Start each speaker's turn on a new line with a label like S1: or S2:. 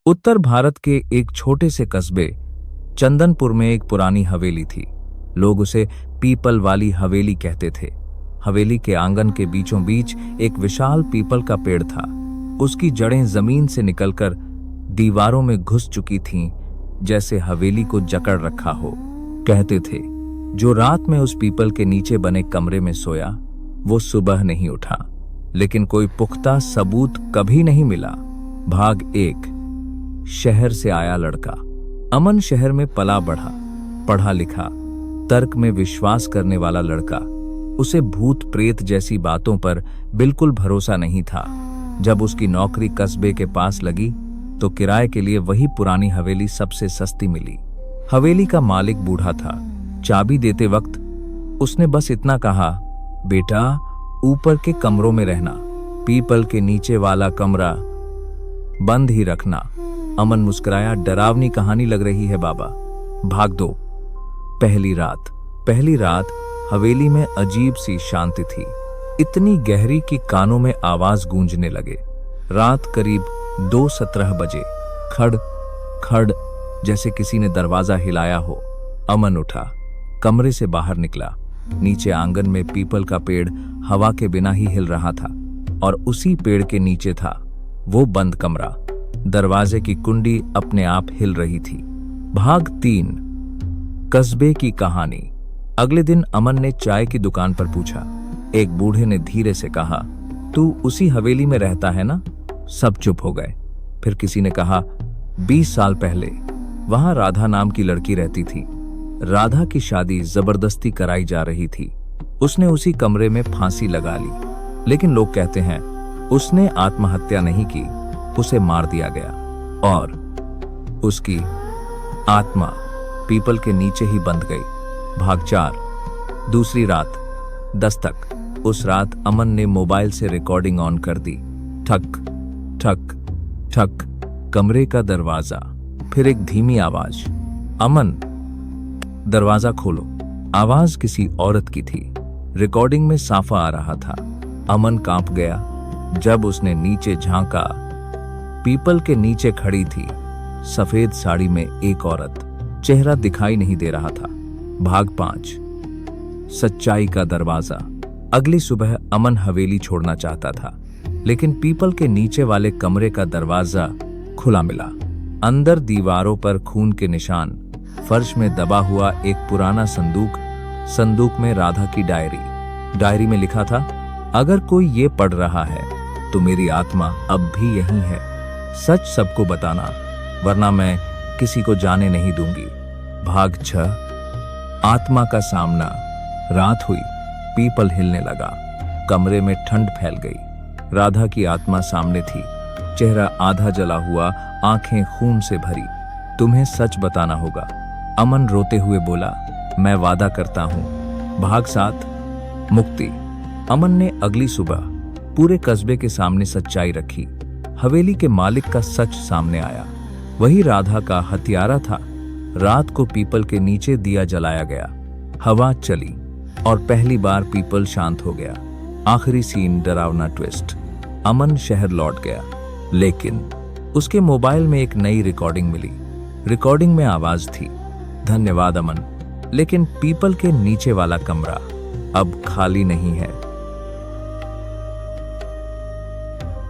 S1: उत्तर भारत के एक छोटे से कस्बे चंदनपुर में एक पुरानी हवेली थी। लोग उसे पीपल वाली हवेली कहते थे। हवेली के आंगन के बीचों बीच एक विशाल पीपल का पेड़ था। उसकी जड़ें जमीन से निकलकर दीवारों में घुस चुकी थीं, जैसे हवेली को जकड़ रखा हो। कहते थे, जो रात में उस पीपल के नीचे बने कमरे में सोया, वो सुबह नहीं उठा। लेकिन कोई पुख्ता सबूत कभी नहीं मिला। भाग 1। शहर से आया लड़का। अमन शहर में पला बढ़ा, पढ़ा लिखा, तर्क में विश्वास करने वाला लड़का। उसे भूत प्रेत जैसी बातों पर बिल्कुल भरोसा नहीं था। जब उसकी नौकरी कस्बे के पास लगी तो किराए के लिए वही पुरानी हवेली सबसे सस्ती मिली। हवेली का मालिक बूढ़ा था। चाबी देते वक्त उसने बस इतना कहा, बेटा ऊपर के कमरों में रहना, पीपल के नीचे वाला कमरा बंद ही रखना। अमन मुस्कुराया, डरावनी कहानी लग रही है बाबा। भाग 2। पहली रात हवेली में अजीब सी शांति थी, इतनी गहरी कि कानों में आवाज गूंजने लगे। रात करीब 2:17 बजे खड़ खड़ जैसे किसी ने दरवाजा हिलाया हो। अमन उठा, कमरे से बाहर निकला। नीचे आंगन में पीपल का पेड़ हवा के बिना ही हिल रहा था और उसी पेड़ के नीचे था वो बंद कमरा। दरवाजे की कुंडी अपने आप हिल रही थी। भाग 3। कस्बे की कहानी। अगले दिन अमन ने चाय की दुकान पर पूछा। एक बूढ़े ने धीरे से कहा, तू उसी हवेली में रहता है ना? सब चुप हो गए। फिर किसी ने कहा, 20 साल पहले वहां राधा नाम की लड़की रहती थी। राधा की शादी जबरदस्ती कराई जा रही थी। उसने उसी कमरे में फांसी लगा ली। लेकिन लोग कहते हैं उसने आत्महत्या नहीं की, उसे मार दिया गया और उसकी आत्मा पीपल के नीचे ही बंध गई। भाग 4। दूसरी रात। दस्तक। उस रात अमन ने मोबाइल से रिकॉर्डिंग ऑन कर दी। ठक ठक ठक, कमरे का दरवाजा। फिर एक धीमी आवाज, अमन दरवाजा खोलो। आवाज किसी औरत की थी। रिकॉर्डिंग में साफा आ रहा था। अमन कांप गया जब उसने नीचे झांका। पीपल के नीचे खड़ी थी सफेद साड़ी में एक औरत। चेहरा दिखाई नहीं दे रहा था। भाग 5। सच्चाई का दरवाजा। अगली सुबह अमन हवेली छोड़ना चाहता था, लेकिन पीपल के नीचे वाले कमरे का दरवाजा खुला मिला। अंदर दीवारों पर खून के निशान, फर्श में दबा हुआ एक पुराना संदूक में राधा की डायरी में लिखा था, अगर कोई ये पढ़ रहा है तो मेरी आत्मा अब भी यहीं है। सच सबको बताना, वरना मैं किसी को जाने नहीं दूंगी। भाग 6। आत्मा का सामना। रात हुई, पीपल हिलने लगा, कमरे में ठंड फैल गई। राधा की आत्मा सामने थी, चेहरा आधा जला हुआ, आंखें खून से भरी। तुम्हें सच बताना होगा, अमन रोते हुए बोला। मैं वादा करता हूं। भाग 7। मुक्ति। अमन ने अगली सुबह पूरे कस्बे के सामने सच्चाई रखी। हवेली के मालिक का सच सामने आया। वही राधा का हत्यारा था। रात को पीपल के नीचे दिया जलाया गया। हवा चली और पहली बार पीपल शांत हो गया। आखिरी सीन, डरावना ट्विस्ट। अमन शहर लौट गया, लेकिन उसके मोबाइल में एक नई रिकॉर्डिंग मिली। रिकॉर्डिंग में आवाज थी, धन्यवाद अमन, लेकिन पीपल के नीचे वाला कमरा अब खाली नहीं है।